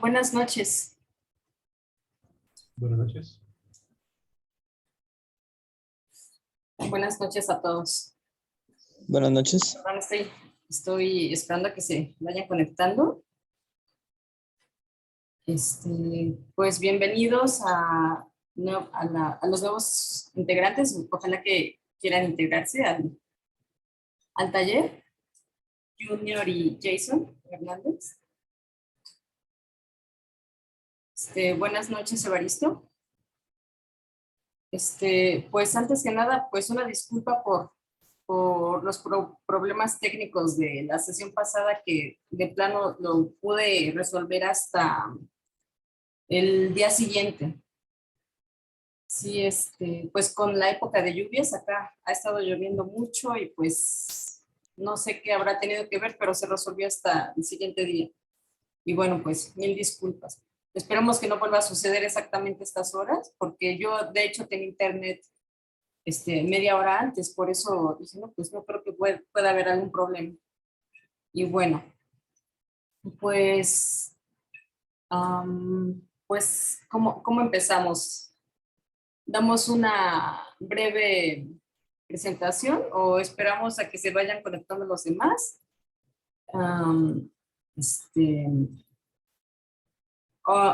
Buenas noches. Buenas noches. Buenas noches a todos. Buenas noches. Ahora estoy esperando a que se vayan conectando. Pues bienvenidos a los nuevos integrantes. Ojalá que quieran integrarse al taller. Junior y Jason Hernández. Buenas noches, Evaristo. Pues antes que nada, pues una disculpa por los problemas técnicos de la sesión pasada, que de plano lo pude resolver hasta el día siguiente. Sí, pues con la época de lluvias acá ha estado lloviendo mucho y pues no sé qué habrá tenido que ver, pero se resolvió hasta el siguiente día. Y bueno, pues mil disculpas. Esperemos que no vuelva a suceder exactamente estas horas, porque yo de hecho tenía internet media hora antes, por eso dije, no, pues no creo que pueda haber algún problema. Y bueno, pues, ¿cómo empezamos? ¿Damos una breve presentación o esperamos a que se vayan conectando los demás?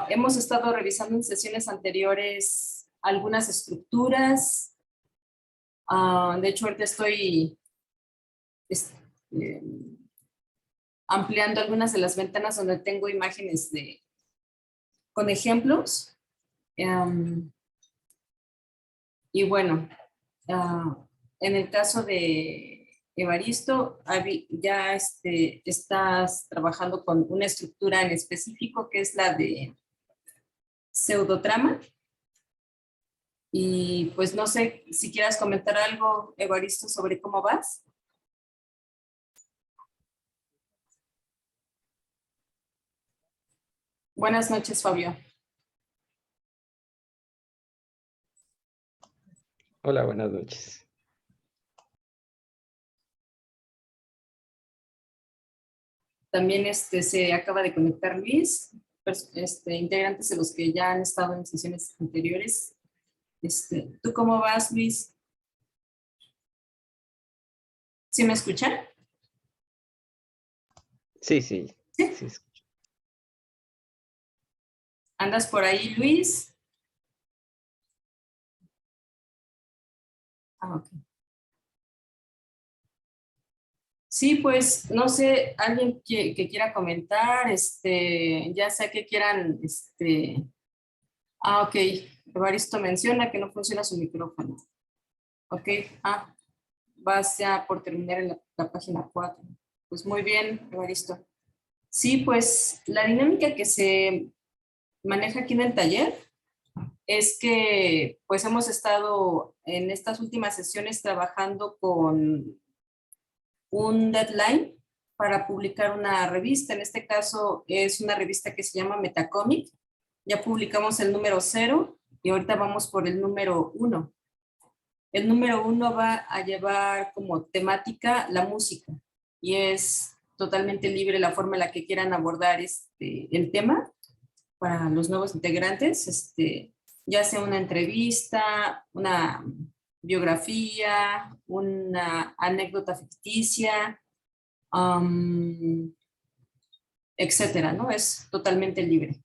Hemos estado revisando en sesiones anteriores algunas estructuras. De hecho, ahorita estoy ampliando algunas de las ventanas donde tengo imágenes con ejemplos. Y bueno, en el caso de Evaristo, ya estás trabajando con una estructura en específico que es la de pseudotrama. Y pues no sé si quieras comentar algo, Evaristo, sobre cómo vas. Buenas noches, Fabio. Hola, buenas noches. También se acaba de conectar Luis, integrantes de los que ya han estado en sesiones anteriores. ¿Tú cómo vas, Luis? ¿Sí me escuchan? Sí. ¿Sí? Sí. ¿Andas por ahí, Luis? Ok. Sí, pues, no sé, alguien que quiera comentar, ya sea que quieran, ok, Evaristo menciona que no funciona su micrófono. Ok, vas ya por terminar en la página 4. Pues muy bien, Evaristo. Sí, pues, la dinámica que se maneja aquí en el taller es que, pues, hemos estado en estas últimas sesiones trabajando con un deadline para publicar una revista. En este caso es una revista que se llama Metacomic. Ya publicamos el número 0 y ahorita vamos por el número 1. El número 1 va a llevar como temática la música y es totalmente libre la forma en la que quieran abordar el tema para los nuevos integrantes, ya sea una entrevista, una biografía, una anécdota ficticia, etcétera, ¿no? Es totalmente libre.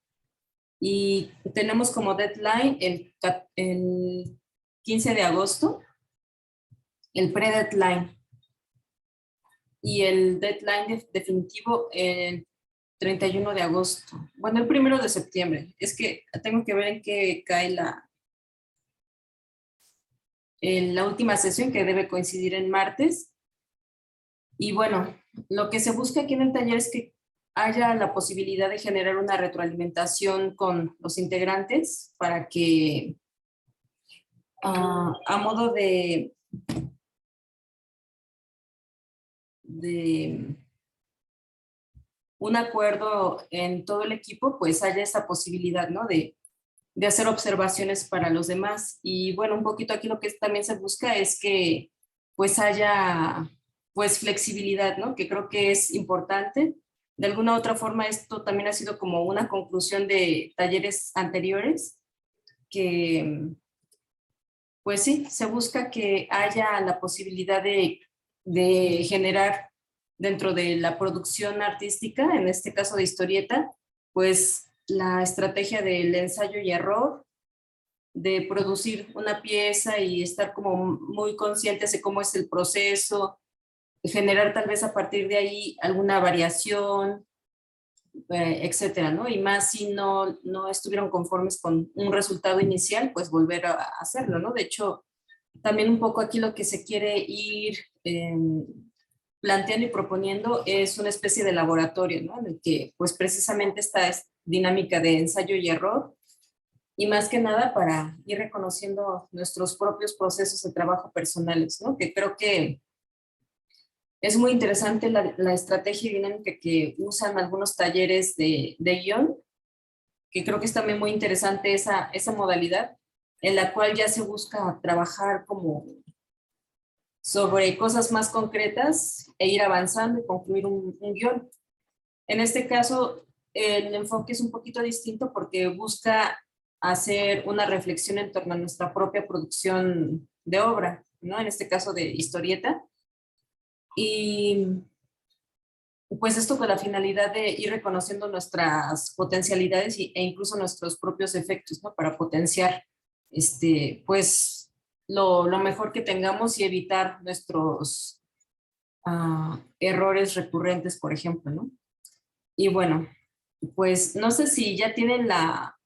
Y tenemos como deadline el 15 de agosto, el pre-deadline. Y el deadline definitivo el 31 de agosto. Bueno, el 1 de septiembre. Es que tengo que ver en qué cae la última sesión, que debe coincidir en martes. Y bueno, lo que se busca aquí en el taller es que haya la posibilidad de generar una retroalimentación con los integrantes para que, a modo de un acuerdo en todo el equipo, pues haya esa posibilidad, ¿no? De hacer observaciones para los demás. Y bueno, un poquito aquí lo que también se busca es que pues haya pues flexibilidad, ¿no? Que creo que es importante De alguna u otra forma, esto también ha sido como una conclusión de talleres anteriores, que pues sí, se busca que haya la posibilidad de generar dentro de la producción artística, en este caso de historieta, pues la estrategia del ensayo y error, de producir una pieza y estar como muy conscientes de cómo es el proceso, generar tal vez a partir de ahí alguna variación, etcétera, ¿no? Y más si no estuvieron conformes con un resultado inicial, pues volver a hacerlo, ¿no? De hecho, también un poco aquí lo que se quiere ir planteando y proponiendo es una especie de laboratorio, ¿no? En el que pues precisamente esta dinámica de ensayo y error, y más que nada para ir reconociendo nuestros propios procesos de trabajo personales, ¿no? Que creo que es muy interesante la estrategia y dinámica que usan algunos talleres de guión, que creo que es también muy interesante esa modalidad en la cual ya se busca trabajar como sobre cosas más concretas e ir avanzando y concluir un guión. En este caso, el enfoque es un poquito distinto porque busca hacer una reflexión en torno a nuestra propia producción de obra, ¿no? En este caso de historieta. Y pues esto con la finalidad de ir reconociendo nuestras potencialidades e incluso nuestros propios efectos, ¿no? Para potenciar, pues, lo mejor que tengamos y evitar nuestros errores recurrentes, por ejemplo, ¿no? Y bueno, pues no sé si ya tienen la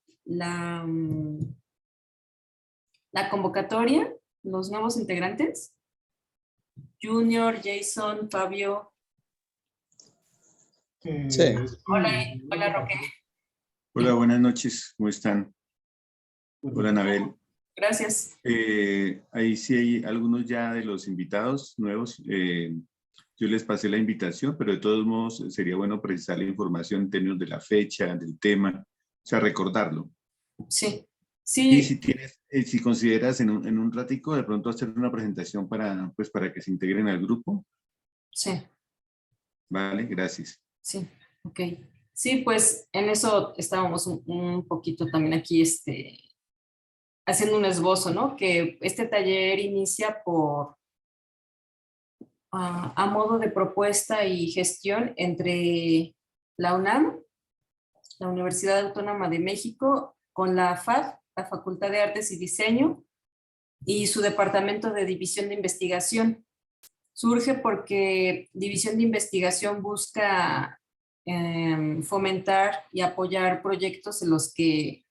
convocatoria, los nuevos integrantes. Junior, Jason, Fabio. Sí. Hola, Roque. Hola, buenas noches, ¿cómo están? Hola, Anabel. Gracias. Ahí sí hay algunos ya de los invitados nuevos. Yo les pasé la invitación, pero de todos modos sería bueno precisar la información en términos de la fecha, del tema, o sea, recordarlo. Sí, Y sí, si tienes, si consideras en un ratico de pronto hacer una presentación pues, para que se integren al grupo. sí, Vale, gracias. sí, ok. Sí, pues en eso estábamos un poquito también aquí, haciendo un esbozo, ¿no? Que este taller inicia a modo de propuesta y gestión entre la UNAM, la Universidad Autónoma de México, con la FAD, la Facultad de Artes y Diseño, y su departamento de división de investigación. Surge porque División de Investigación busca fomentar y apoyar proyectos en los que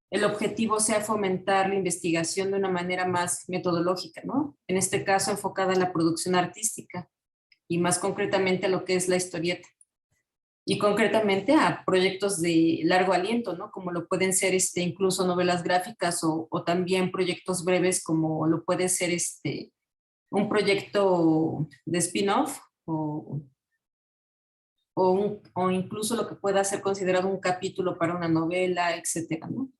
el objetivo sea fomentar la investigación de una manera más metodológica, ¿no? En este caso, enfocada en la producción artística y más concretamente a lo que es la historieta. Y concretamente a proyectos de largo aliento, ¿no? Como lo pueden ser incluso novelas gráficas o también proyectos breves como lo puede ser un proyecto de spin-off o incluso lo que pueda ser considerado un capítulo para una novela, etcétera, ¿no?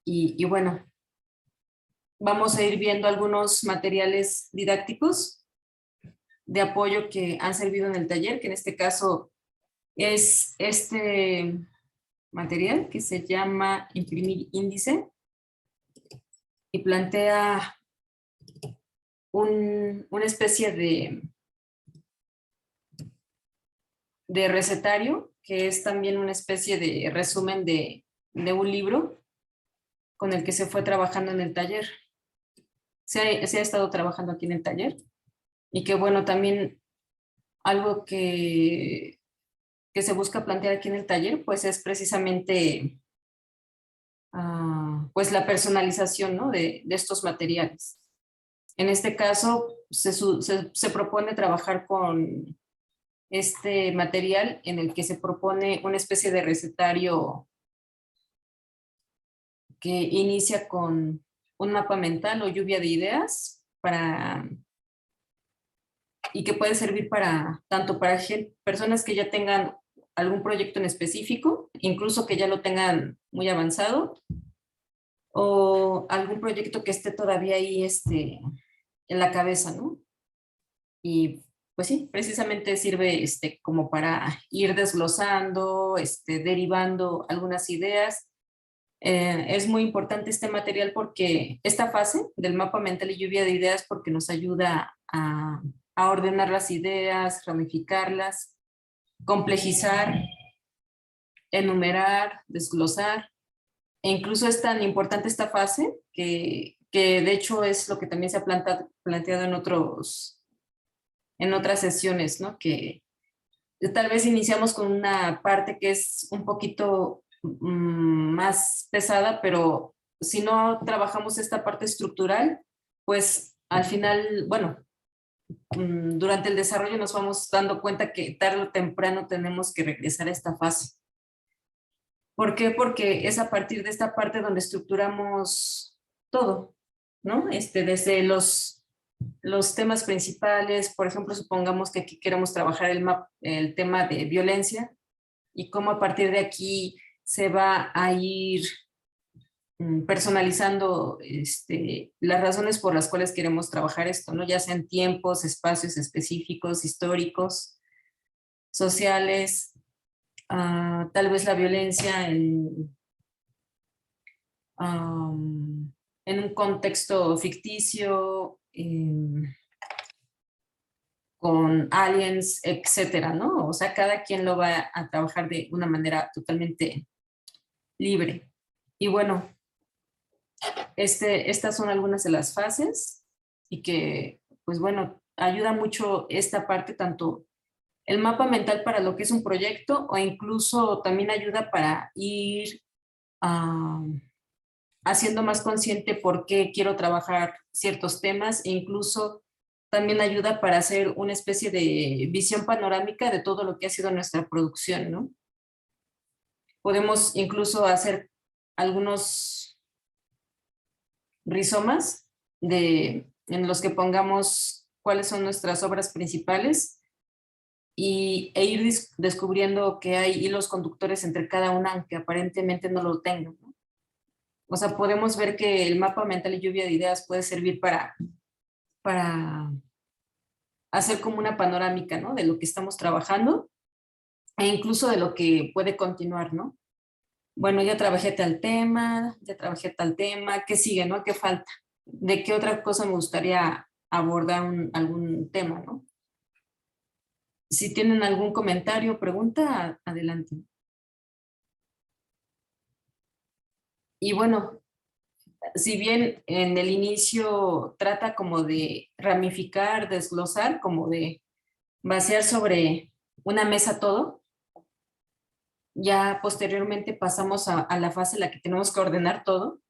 Y bueno, vamos a ir viendo algunos materiales didácticos de apoyo que han servido en el taller, que en este caso es este material que se llama Imprimir índice y plantea una especie de recetario, que es también una especie de resumen de un libro con el que se fue trabajando en el taller. Se ha estado trabajando aquí en el taller y que bueno, también algo que se busca plantear aquí en el taller, pues es precisamente pues la personalización, ¿no? de estos materiales. En este caso, se propone trabajar con este material en el que se propone una especie de recetario que inicia con un mapa mental o lluvia de ideas y que puede servir tanto para personas que ya tengan algún proyecto en específico, incluso que ya lo tengan muy avanzado, o algún proyecto que esté todavía ahí en la cabeza, ¿no? Y pues sí, precisamente sirve como para ir desglosando, derivando algunas ideas. Es muy importante este material porque esta fase del mapa mental y lluvia de ideas porque nos ayuda a ordenar las ideas, ramificarlas, complejizar, enumerar, desglosar. E incluso es tan importante esta fase que de hecho es lo que también se ha planteado en otras sesiones, ¿no? Que tal vez iniciamos con una parte que es un poquito más pesada, pero si no trabajamos esta parte estructural, pues al final, bueno, durante el desarrollo nos vamos dando cuenta que tarde o temprano tenemos que regresar a esta fase. ¿Por qué? Porque es a partir de esta parte donde estructuramos todo, ¿no? Desde los temas principales, por ejemplo, supongamos que aquí queremos trabajar el tema de violencia y cómo a partir de aquí se va a ir personalizando las razones por las cuales queremos trabajar esto, ¿no? Ya sean tiempos, espacios específicos, históricos, sociales, tal vez la violencia en un contexto ficticio, con aliens, etcétera, ¿no? O sea, cada quien lo va a trabajar de una manera totalmente libre. Y bueno, estas son algunas de las fases y que, pues bueno, ayuda mucho esta parte, tanto el mapa mental para lo que es un proyecto o incluso también ayuda para ir haciendo más consciente por qué quiero trabajar ciertos temas e incluso también ayuda para hacer una especie de visión panorámica de todo lo que ha sido nuestra producción, ¿no? Podemos incluso hacer algunos rizomas en los que pongamos cuáles son nuestras obras principales e ir descubriendo que hay hilos conductores entre cada una, aunque aparentemente no lo tengan, ¿no? O sea, podemos ver que el mapa mental y lluvia de ideas puede servir para hacer como una panorámica, ¿no? De lo que estamos trabajando e incluso de lo que puede continuar, ¿no? Bueno, ya trabajé tal tema, ¿qué sigue, no? ¿Qué falta? ¿De qué otra cosa me gustaría abordar algún tema, no? Si tienen algún comentario o pregunta, adelante. Y bueno, si bien en el inicio trata como de ramificar, desglosar, como de vaciar sobre una mesa todo, ya posteriormente pasamos a la fase en la que tenemos que ordenar todo,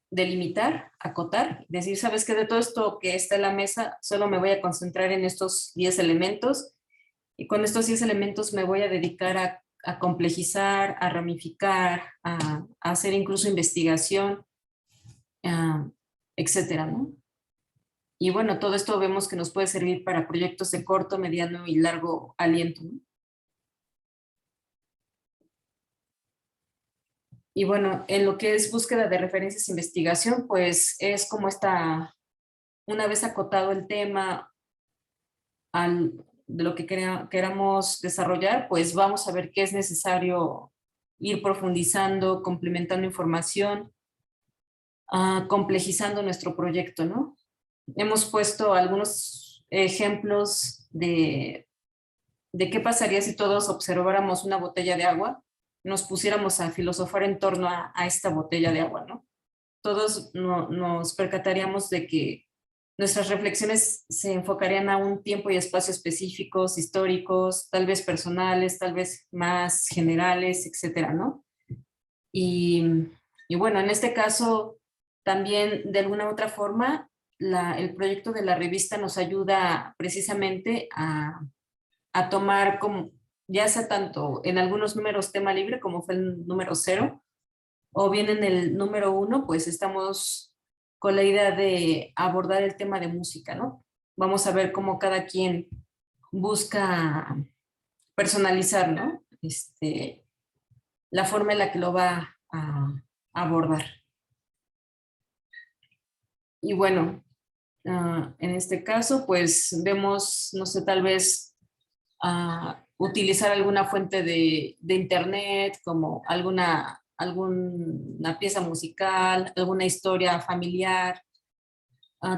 delimitar, acotar, decir, ¿sabes qué? De todo esto que está en la mesa, solo me voy a concentrar en estos 10 elementos y con estos 10 elementos me voy a dedicar a complejizar, a ramificar, a hacer incluso investigación, etcétera, ¿no? Y bueno, todo esto vemos que nos puede servir para proyectos de corto, mediano y largo aliento, ¿no? Y bueno, en lo que es búsqueda de referencias e investigación, pues es como una vez acotado el tema de lo que queramos desarrollar, pues vamos a ver qué es necesario ir profundizando, complementando información, complejizando nuestro proyecto, ¿no? Hemos puesto algunos ejemplos de qué pasaría si todos observáramos una botella de agua, nos pusiéramos a filosofar en torno a esta botella de agua, ¿no? Todos nos percataríamos de que nuestras reflexiones se enfocarían a un tiempo y espacio específicos, históricos, tal vez personales, tal vez más generales, etcétera, ¿no? Y, y bueno, en este caso, también de alguna u otra forma, el proyecto de la revista nos ayuda precisamente a tomar como, ya sea tanto en algunos números tema libre como fue el número 0, o bien en el número 1, pues estamos con la idea de abordar el tema de música, ¿no? Vamos a ver cómo cada quien busca personalizar, ¿no? La forma en la que lo va a abordar. Y bueno, En este caso, pues vemos, no sé, tal vez utilizar alguna fuente de internet, como alguna pieza musical, alguna historia familiar,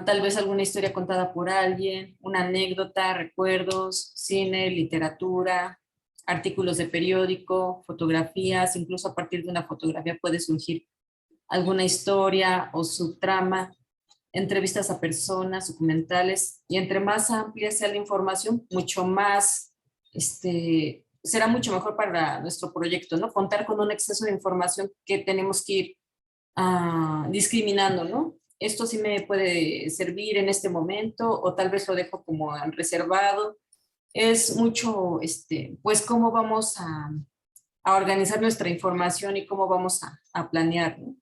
tal vez alguna historia contada por alguien, una anécdota, recuerdos, cine, literatura, artículos de periódico, fotografías, incluso a partir de una fotografía puede surgir alguna historia o subtrama, entrevistas a personas, documentales, y entre más amplia sea la información, mucho más, será mucho mejor para nuestro proyecto, ¿no? Contar con un exceso de información que tenemos que ir discriminando, ¿no? Esto sí me puede servir en este momento, o tal vez lo dejo como reservado. Es mucho, pues, cómo vamos a organizar nuestra información y cómo vamos a planear, ¿no?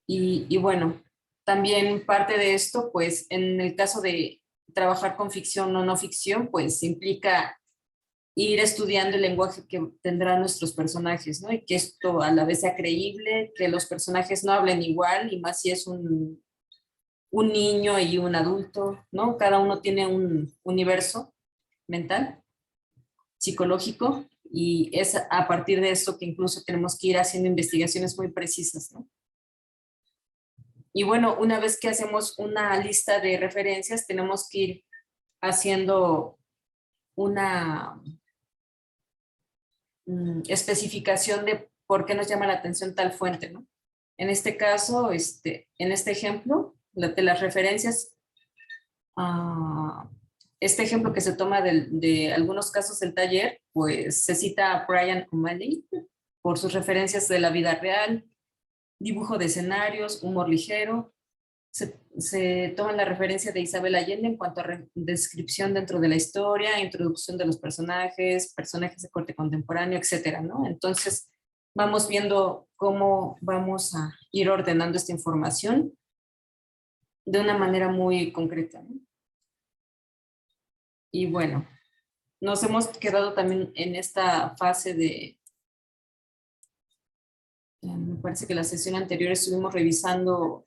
Y bueno, también parte de esto, pues en el caso de trabajar con ficción o no ficción, pues implica ir estudiando el lenguaje que tendrán nuestros personajes, ¿no? Y que esto a la vez sea creíble, que los personajes no hablen igual, y más si es un niño y un adulto, ¿no? Cada uno tiene un universo mental, psicológico, y es a partir de esto que incluso tenemos que ir haciendo investigaciones muy precisas, ¿no? Y bueno, una vez que hacemos una lista de referencias, tenemos que ir haciendo una especificación de por qué nos llama la atención tal fuente, ¿no? En este caso, en este ejemplo, de las referencias, este ejemplo que se toma de algunos casos del taller, pues se cita a Brian O'Malley por sus referencias de la vida real, dibujo de escenarios, humor ligero. Se toma la referencia de Isabel Allende en cuanto a descripción dentro de la historia, introducción de los personajes de corte contemporáneo, etcétera, ¿no? Entonces, vamos viendo cómo vamos a ir ordenando esta información de una manera muy concreta, ¿no? Y bueno, nos hemos quedado también en esta fase me parece que la sesión anterior estuvimos revisando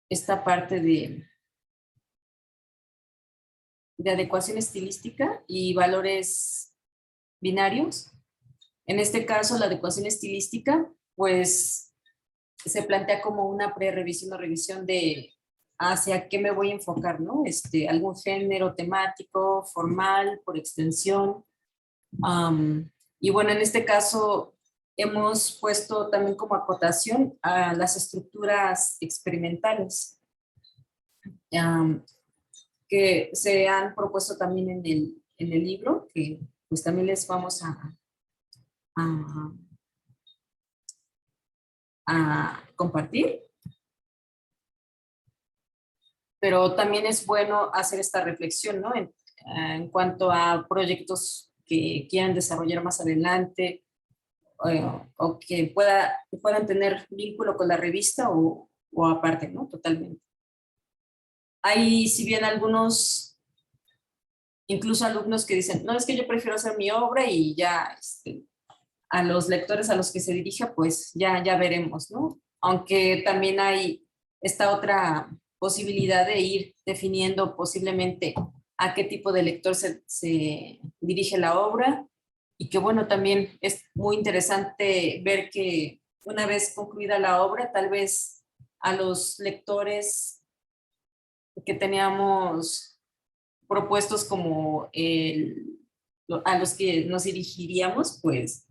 esta parte de adecuación estilística y valores binarios. En este caso, la adecuación estilística, pues, se plantea como una pre-revisión o revisión de hacia qué me voy a enfocar, ¿no? Algún género temático, formal, por extensión. Y bueno, en este caso, hemos puesto también como acotación a las estructuras experimentales. Que se han propuesto también en el libro, que pues también les vamos a, a compartir. Pero también es bueno hacer esta reflexión, ¿no? En cuanto a proyectos que quieran desarrollar más adelante, o que puedan tener vínculo con la revista o aparte, ¿no? Totalmente. Hay, si bien algunos, incluso alumnos que dicen, no, es que yo prefiero hacer mi obra y ya, a los lectores a los que se dirija, pues ya veremos, ¿no? Aunque también hay esta otra posibilidad de ir definiendo posiblemente a qué tipo de lector se dirige la obra, y que bueno, también es muy interesante ver que una vez concluida la obra, tal vez a los lectores que teníamos propuestos como a los que nos dirigiríamos, pues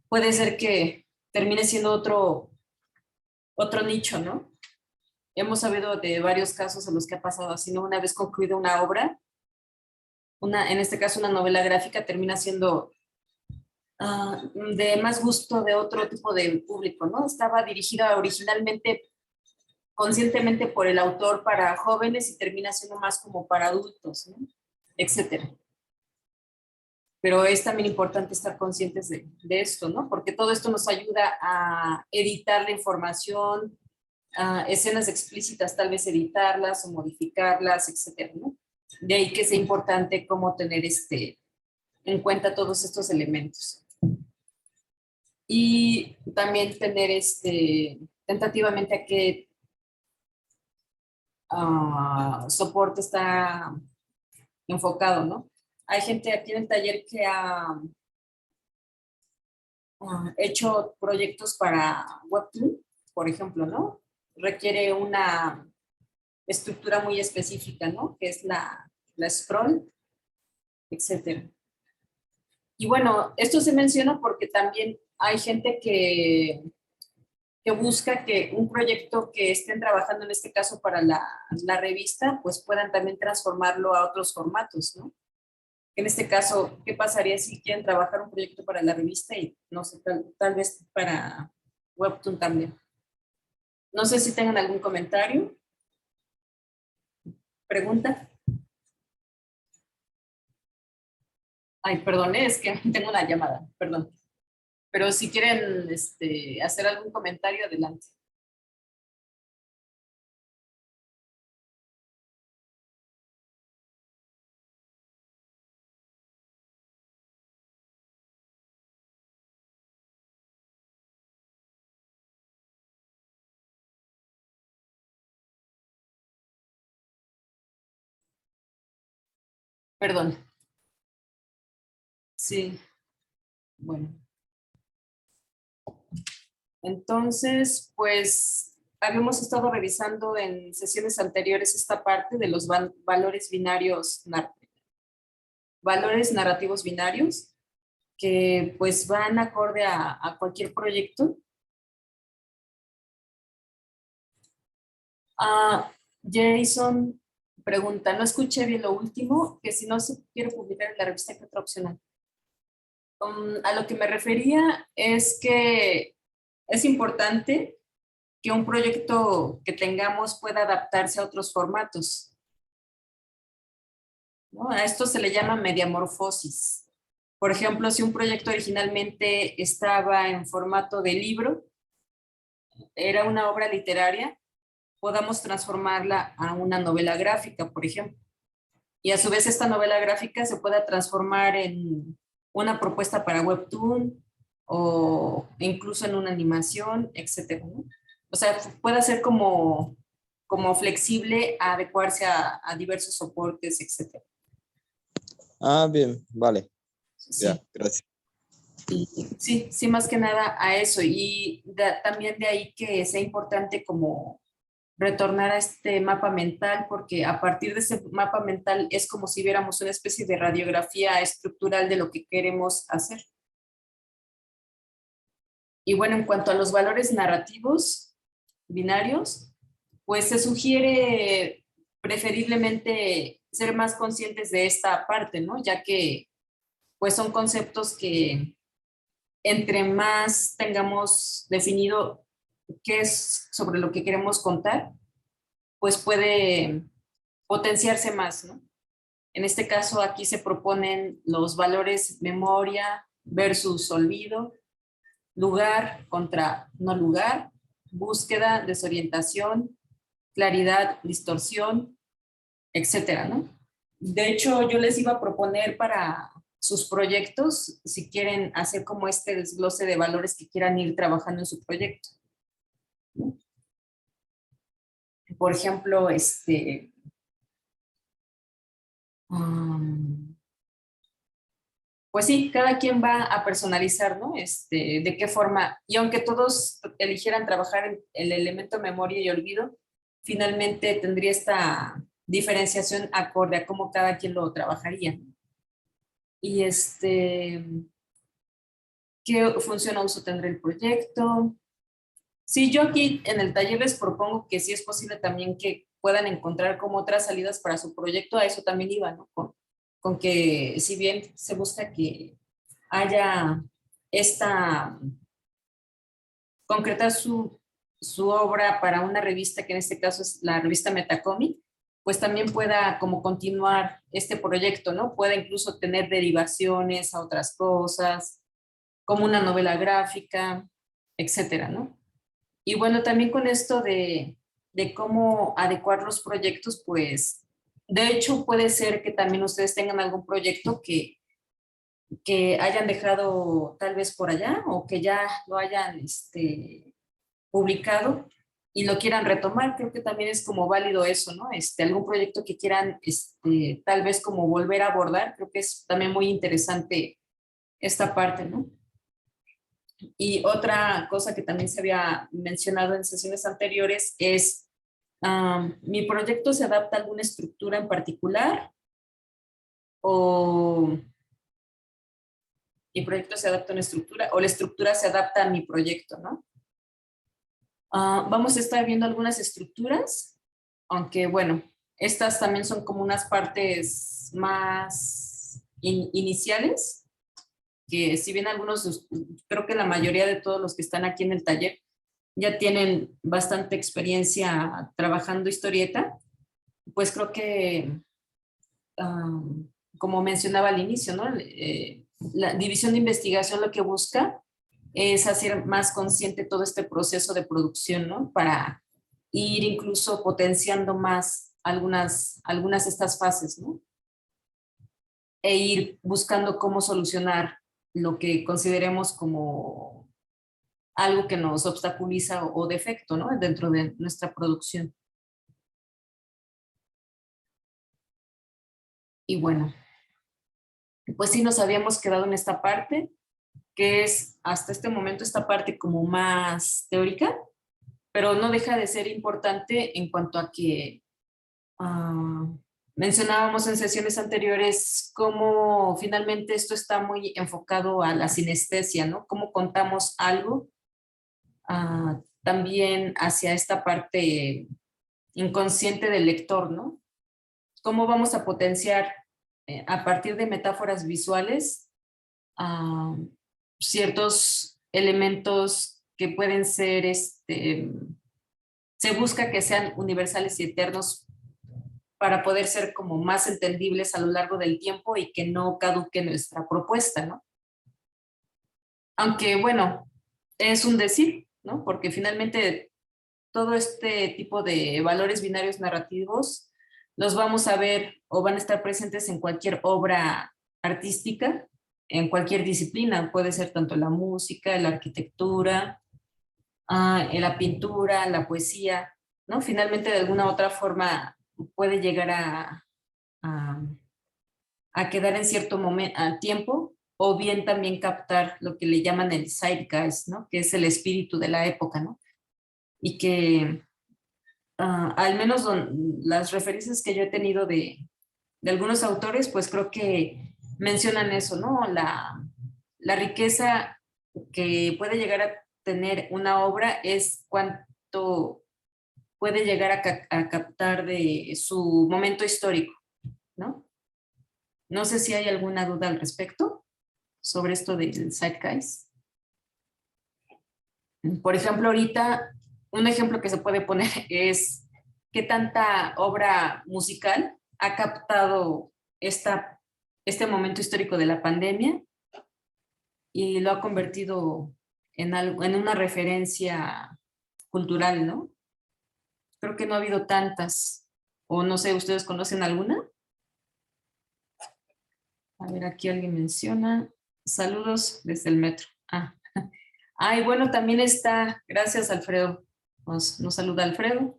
puede ser que termine siendo otro nicho, ¿no? Hemos sabido de varios casos en los que ha pasado así, ¿no? Una vez concluida una obra, en este caso una novela gráfica, termina siendo de más gusto de otro tipo de público, ¿no? Estaba dirigida originalmente, conscientemente por el autor para jóvenes y termina siendo más como para adultos, ¿no? Etcétera. Pero es también importante estar conscientes de esto, ¿no? Porque todo esto nos ayuda a editar la información, escenas explícitas, tal vez editarlas o modificarlas, etcétera, ¿no? De ahí que sea importante cómo tener en cuenta todos estos elementos. Y también tener tentativamente soporte está enfocado, ¿no? Hay gente aquí en el taller que ha hecho proyectos para Webtoon, por ejemplo, ¿no? Requiere una estructura muy específica, ¿no? Que es la scroll, etcétera. Y bueno, esto se menciona porque también hay gente que busca que un proyecto que estén trabajando, en este caso para la revista, pues puedan también transformarlo a otros formatos, ¿no? En este caso, ¿qué pasaría si quieren trabajar un proyecto para la revista y no sé, tal vez para Webtoon también? No sé si tengan algún comentario, pregunta. Ay, perdón, es que tengo una llamada, perdón. Pero si quieren hacer algún comentario, adelante. Perdón. Sí, bueno. Entonces, pues, habíamos estado revisando en sesiones anteriores esta parte de los valores binarios, valores narrativos binarios, que pues van acorde a cualquier proyecto. Jason pregunta, no escuché bien lo último, que si no se quiere publicar en la revista, ¿qué otra opción hay? A lo que me refería es que es importante que un proyecto que tengamos pueda adaptarse a otros formatos, ¿no? A esto se le llama mediamorfosis. Por ejemplo, si un proyecto originalmente estaba en formato de libro, era una obra literaria, podamos transformarla a una novela gráfica, por ejemplo. Y a su vez esta novela gráfica se pueda transformar en una propuesta para Webtoon o incluso en una animación, etcétera, ¿no? O sea, puede ser como flexible a adecuarse a diversos soportes, etcétera. Ah, bien, vale. Sí. Ya, gracias. Y sí, sí, más que nada a eso. Y también de ahí que sea importante como retornar a este mapa mental, porque a partir de ese mapa mental es como si viéramos una especie de radiografía estructural de lo que queremos hacer. Y bueno, en cuanto a los valores narrativos binarios, pues se sugiere preferiblemente ser más conscientes de esta parte, ¿no? Ya que pues son conceptos que entre más tengamos definido qué es sobre lo que queremos contar, pues puede potenciarse más, ¿no? En este caso, aquí se proponen los valores memoria versus olvido, lugar contra no lugar, búsqueda, desorientación, claridad, distorsión, etcétera, ¿no? De hecho, yo les iba a proponer para sus proyectos, si quieren hacer como este desglose de valores que quieran ir trabajando en su proyecto. Por ejemplo, pues sí, cada quien va a personalizar, ¿no? De qué forma. Y aunque todos eligieran trabajar en el elemento memoria y olvido, finalmente tendría esta diferenciación acorde a cómo cada quien lo trabajaría. Y qué función o uso tendrá el proyecto. Sí, yo aquí en el taller les propongo que sí es posible también que puedan encontrar como otras salidas para su proyecto, a eso también iba, ¿no? Con que si bien se busca que haya concretar su obra para una revista, que en este caso es la revista Metacomic, pues también pueda como continuar este proyecto, ¿no? Pueda incluso tener derivaciones a otras cosas, como una novela gráfica, etcétera, ¿no? Y bueno, también con esto de cómo adecuar los proyectos, pues de hecho puede ser que también ustedes tengan algún proyecto que hayan dejado tal vez por allá o que ya lo hayan publicado y lo quieran retomar, creo que también es como válido eso, ¿no? Algún proyecto que quieran tal vez como volver a abordar, creo que es también muy interesante esta parte, ¿no? Y otra cosa que también se había mencionado en sesiones anteriores es, ¿mi proyecto se adapta a alguna estructura en particular? ¿O mi proyecto se adapta a una estructura? ¿O la estructura se adapta a mi proyecto, no? Vamos a estar viendo algunas estructuras, aunque bueno, estas también son como unas partes más iniciales, que si bien algunos, creo que la mayoría de todos los que están aquí en el taller ya tienen bastante experiencia trabajando historieta, pues creo que, como mencionaba al inicio, ¿no? La división de investigación lo que busca es hacer más consciente todo este proceso de producción, ¿no? Para ir incluso potenciando más algunas de estas fases, ¿no? E ir buscando cómo solucionar lo que consideremos como algo que nos obstaculiza o defecto, ¿no? Dentro de nuestra producción. Y bueno, pues sí nos habíamos quedado en esta parte, que es hasta este momento esta parte como más teórica, pero no deja de ser importante en cuanto a que mencionábamos en sesiones anteriores cómo finalmente esto está muy enfocado a la sinestesia, ¿no? Cómo contamos algo también hacia esta parte inconsciente del lector, ¿no? Cómo vamos a potenciar a partir de metáforas visuales ciertos elementos que pueden ser, se busca que sean universales y eternos para poder ser como más entendibles a lo largo del tiempo y que no caduque nuestra propuesta, ¿no? Aunque, bueno, es un decir, ¿no? Porque finalmente todo este tipo de valores binarios narrativos los vamos a ver o van a estar presentes en cualquier obra artística, en cualquier disciplina. Puede ser tanto la música, la arquitectura, la pintura, la poesía, ¿no? Finalmente, de alguna u otra forma, puede llegar a, a quedar en cierto momento, a tiempo, o bien también captar lo que le llaman el zeitgeist, ¿no? Que es el espíritu de la época, ¿no? Y que al menos las referencias que yo he tenido de algunos autores, pues creo que mencionan eso, ¿no? La riqueza que puede llegar a tener una obra es cuánto puede llegar a captar de su momento histórico, ¿no? No sé si hay alguna duda al respecto sobre esto del zeitgeist. Por ejemplo, ahorita, un ejemplo que se puede poner es qué tanta obra musical ha captado este momento histórico de la pandemia y lo ha convertido en una referencia cultural, ¿no? Creo que no ha habido tantas, o no sé, ¿ustedes conocen alguna? A ver, aquí alguien menciona. Saludos desde el metro. Y bueno, también está, gracias Alfredo, nos saluda Alfredo.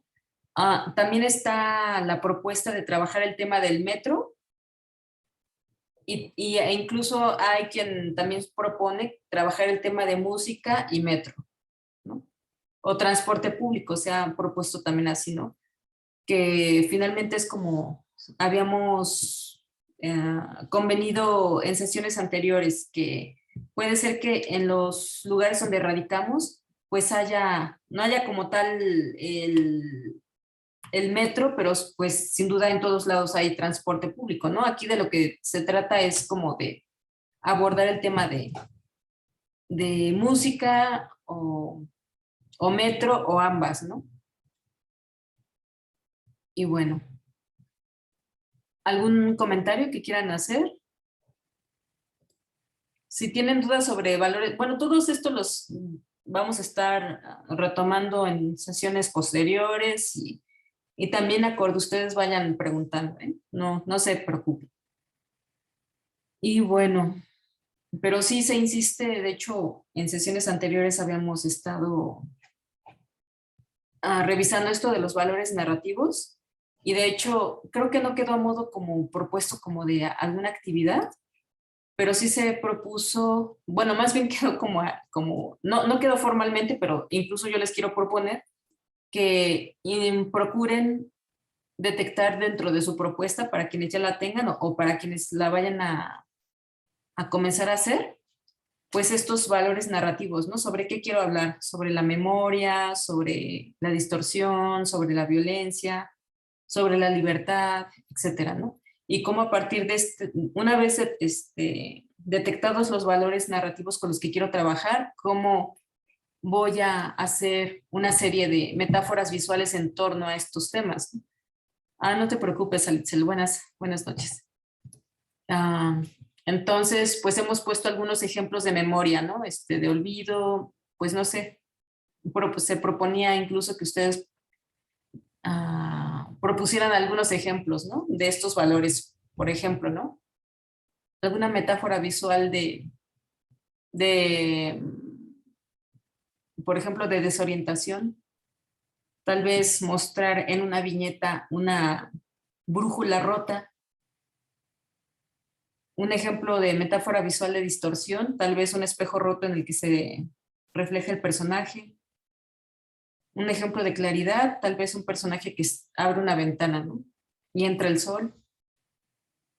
También está la propuesta de trabajar el tema del metro e incluso hay quien también propone trabajar el tema de música y metro, ¿no? O transporte público, se ha propuesto también así, ¿no? Que finalmente es como habíamos convenido en sesiones anteriores, que puede ser que en los lugares donde radicamos, pues no haya como tal el metro, pero pues sin duda en todos lados hay transporte público, ¿no? Aquí de lo que se trata es como de abordar el tema de música o metro o ambas, ¿no? Y bueno, ¿algún comentario que quieran hacer? Si tienen dudas sobre valores, bueno, todos estos los vamos a estar retomando en sesiones posteriores y también acorde ustedes vayan preguntando, ¿eh? No se preocupen. Y bueno, pero sí se insiste, de hecho, en sesiones anteriores habíamos estado revisando esto de los valores narrativos y de hecho creo que no quedó a modo como propuesto como de alguna actividad, pero sí se propuso, bueno, más bien quedó como no quedó formalmente, pero incluso yo les quiero proponer que procuren detectar dentro de su propuesta para quienes ya la tengan o para quienes la vayan a comenzar a hacer, pues estos valores narrativos, ¿no? ¿Sobre qué quiero hablar? Sobre la memoria, sobre la distorsión, sobre la violencia, sobre la libertad, etcétera, ¿no? Y cómo a partir de una vez detectados los valores narrativos con los que quiero trabajar, cómo voy a hacer una serie de metáforas visuales en torno a estos temas, ¿no? No te preocupes, Alitzel, buenas noches. Entonces, pues hemos puesto algunos ejemplos de memoria, ¿no? De olvido, pues no sé, se proponía incluso que ustedes propusieran algunos ejemplos, ¿no? De estos valores, por ejemplo, ¿no? Alguna metáfora visual de, por ejemplo, de desorientación. Tal vez mostrar en una viñeta una brújula rota. Un ejemplo de metáfora visual de distorsión, tal vez un espejo roto en el que se refleja el personaje. Un ejemplo de claridad, tal vez un personaje que abre una ventana, ¿no? Y entra el sol.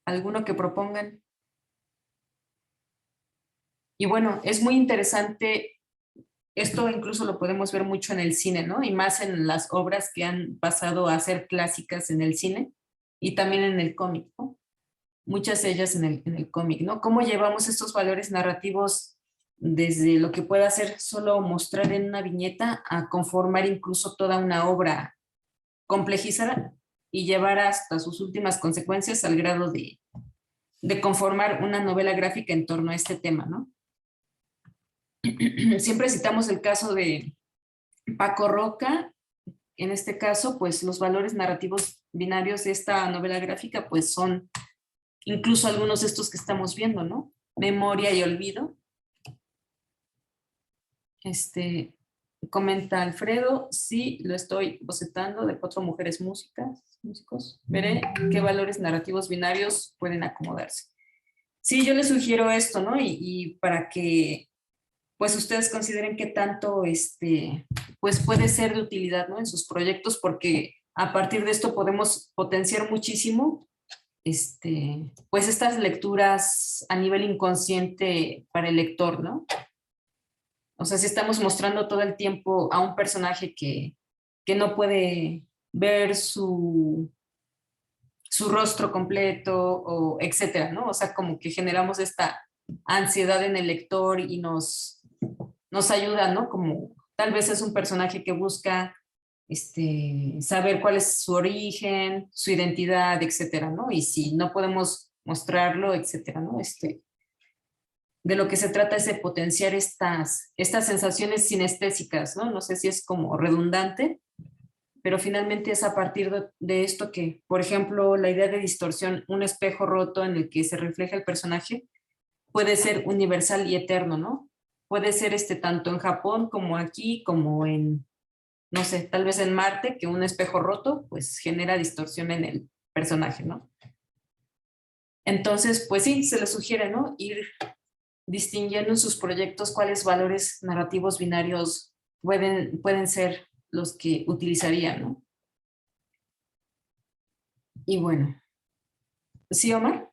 ¿Alguno que propongan? Y bueno, es muy interesante, esto incluso lo podemos ver mucho en el cine, ¿no? Y más en las obras que han pasado a ser clásicas en el cine y también en el cómic, ¿no? Muchas de ellas en el cómic, ¿no? ¿Cómo llevamos estos valores narrativos desde lo que pueda ser solo mostrar en una viñeta a conformar incluso toda una obra complejizada y llevar hasta sus últimas consecuencias al grado de conformar una novela gráfica en torno a este tema, ¿no? Siempre citamos el caso de Paco Roca. En este caso, pues los valores narrativos binarios de esta novela gráfica, pues son incluso algunos de estos que estamos viendo, ¿no? Memoria y olvido. Comenta Alfredo, sí, lo estoy bocetando de 4 mujeres músicos. Veré qué valores narrativos binarios pueden acomodarse. Sí, yo les sugiero esto, ¿no? Y para que, pues, ustedes consideren qué tanto, pues, puede ser de utilidad, ¿no? En sus proyectos, porque a partir de esto podemos potenciar muchísimo pues estas lecturas a nivel inconsciente para el lector, ¿no? O sea, si estamos mostrando todo el tiempo a un personaje que no puede ver su rostro completo, o etcétera, ¿no? O sea, como que generamos esta ansiedad en el lector y nos ayuda, ¿no? Como tal vez es un personaje que busca saber cuál es su origen, su identidad, etcétera, ¿no? Y si no podemos mostrarlo, etcétera, ¿no? De lo que se trata es de potenciar estas sensaciones sinestésicas, ¿no? No sé si es como redundante, pero finalmente es a partir de esto que, por ejemplo, la idea de distorsión, un espejo roto en el que se refleja el personaje, puede ser universal y eterno, ¿no? Puede ser tanto en Japón como aquí, como en, no sé, tal vez en Marte, que un espejo roto pues genera distorsión en el personaje, ¿no? Entonces, pues sí, se les sugiere, ¿no? Ir distinguiendo en sus proyectos cuáles valores narrativos binarios pueden ser los que utilizarían, ¿no? Y bueno, ¿sí, Omar?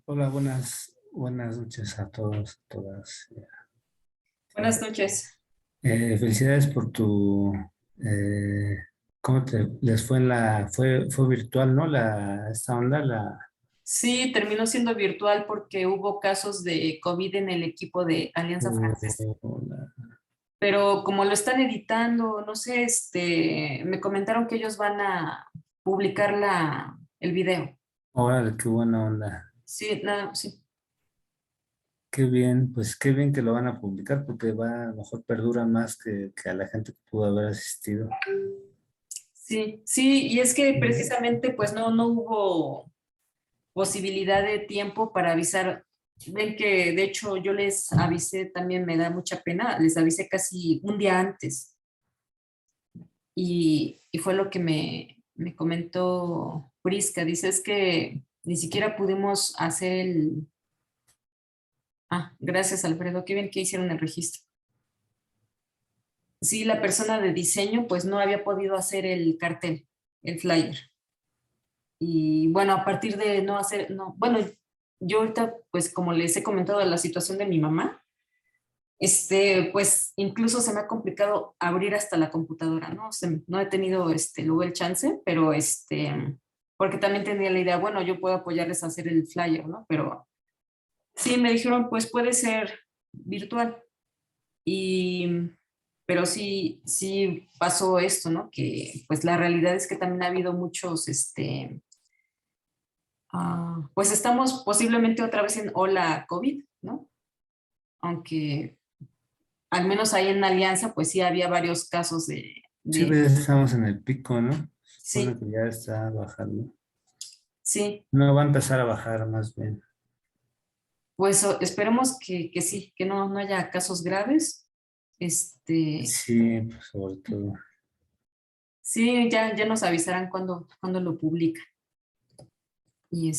Hola, buenas noches a todos, todas. Buenas noches. Felicidades por ¿cómo les fue fue virtual, ¿no? Esta onda, Sí, terminó siendo virtual porque hubo casos de COVID en el equipo de Alianza Francesa. la- Pero como lo están editando, no sé, me comentaron que ellos van a publicar el video. órale, qué buena onda. Sí, nada, sí. Qué bien, pues qué bien que lo van a publicar porque a lo mejor perdura más que a la gente que pudo haber asistido. Sí, sí, y es que precisamente pues no hubo posibilidad de tiempo para avisar ven que de hecho yo les avisé, también me da mucha pena, les avisé casi un día antes y fue lo que me comentó Prisca, dice es que ni siquiera pudimos hacer el... Ah, gracias Alfredo, qué bien que hicieron el registro. Sí, la persona de diseño pues no había podido hacer el cartel, el flyer. Y bueno, a partir de no hacer, no, bueno, yo ahorita pues como les he comentado de la situación de mi mamá, pues incluso se me ha complicado abrir hasta la computadora, ¿no? No he tenido luego el chance, pero porque también tenía la idea, bueno, yo puedo apoyarles a hacer el flyer, ¿no? Pero sí, me dijeron, pues puede ser virtual. Y, pero sí, sí pasó esto, ¿no? Que pues la realidad es que también ha habido muchos, pues estamos posiblemente otra vez en ola COVID, ¿no? Aunque al menos ahí en Alianza, pues sí había varios casos Sí, de pues, estamos en el pico, ¿no? sí, Supone que ya está bajando. sí, No, va a empezar a bajar más bien. pues esperemos que sí, que no haya casos graves. Sí, pues, sobre todo. Sí, ya nos avisarán cuando lo publican. Y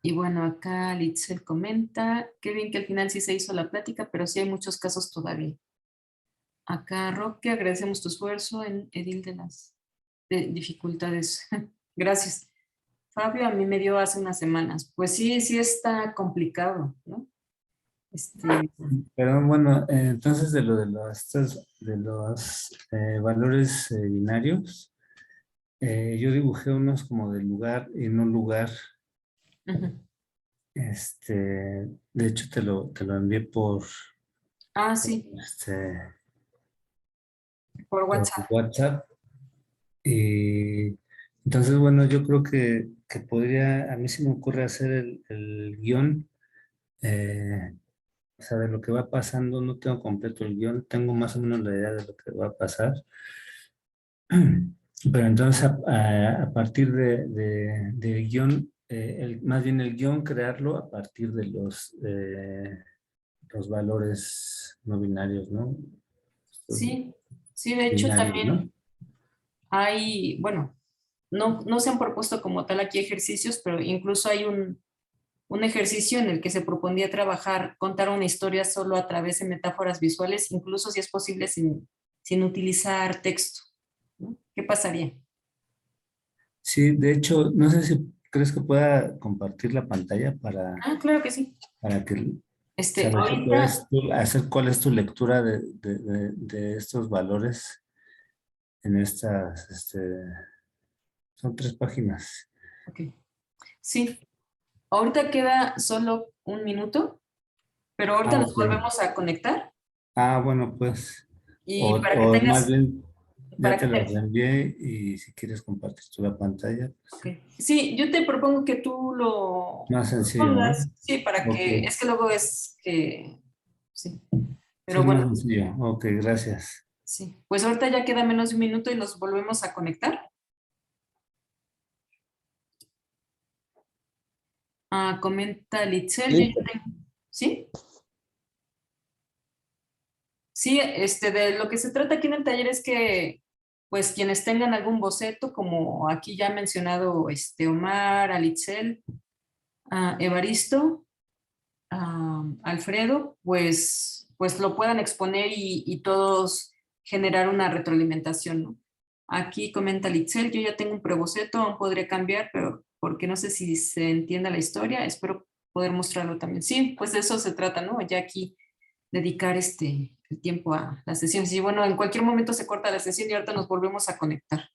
y bueno, acá Litzel comenta, qué bien que al final sí se hizo la plática, pero sí hay muchos casos todavía. Acá, Roque, agradecemos tu esfuerzo en Edil de las dificultades. Gracias. Fabio, a mí me dio hace unas semanas. Pues sí, sí está complicado, ¿no? Pero bueno, entonces de lo de de los valores binarios, yo dibujé unos como de lugar y no lugar. Ujú. De hecho te lo envié Ah, sí, este, por por WhatsApp. WhatsApp. Y entonces, bueno, yo creo que podría, a mí se me ocurre hacer el guión, eh, o sea, de lo que va pasando, no tengo completo el guión, tengo más o menos la idea de lo que va a pasar. Pero entonces, a partir del guión, más bien el guión, crearlo a partir de los valores no binarios, ¿no? Estos Sí, sí, de hecho binarios, ¿no? también hay, bueno, no se han propuesto como tal aquí ejercicios, pero incluso hay un ejercicio en el que se proponía trabajar, contar una historia solo a través de metáforas visuales, incluso si es posible sin utilizar texto, ¿no? ¿Qué pasaría? Sí, de hecho, no sé si crees que pueda compartir la pantalla Ah, claro que sí. para que saber si Ahorita, puedes hacer cuál es tu lectura de estos valores en estas, son 3 páginas. ok, sí, ahorita queda solo un minuto, pero ahorita Ah, nos ok. volvemos a conectar Ah, bueno, pues, y para que o más tengas, bien, ya para que te lo te, reenvié y si quieres compartir tú la pantalla, pues, ok. Sí, yo te propongo que tú lo más sencillo, ¿no? pongas, sí, para Ok, que, es que luego es que, sí, sí pero es más bueno, sencillo. Ok, gracias. sí, pues ahorita ya queda menos de un minuto y nos volvemos a conectar. Comenta Litzel, yo Sí, ya tengo, ¿sí? Sí, de lo que se trata aquí en el taller es que, pues, quienes tengan algún boceto, como aquí ya ha mencionado Omar, Alitzel, Evaristo, Alfredo, pues lo puedan exponer y todos generar una retroalimentación, ¿no? Aquí comenta Litzel, yo ya tengo un preboceto, aún podría cambiar, pero porque no sé si se entienda la historia, espero poder mostrarlo también. Sí, pues de eso se trata, ¿no? Ya aquí dedicar el tiempo a las sesiones. Y bueno, en cualquier momento se corta la sesión y ahorita nos volvemos a conectar.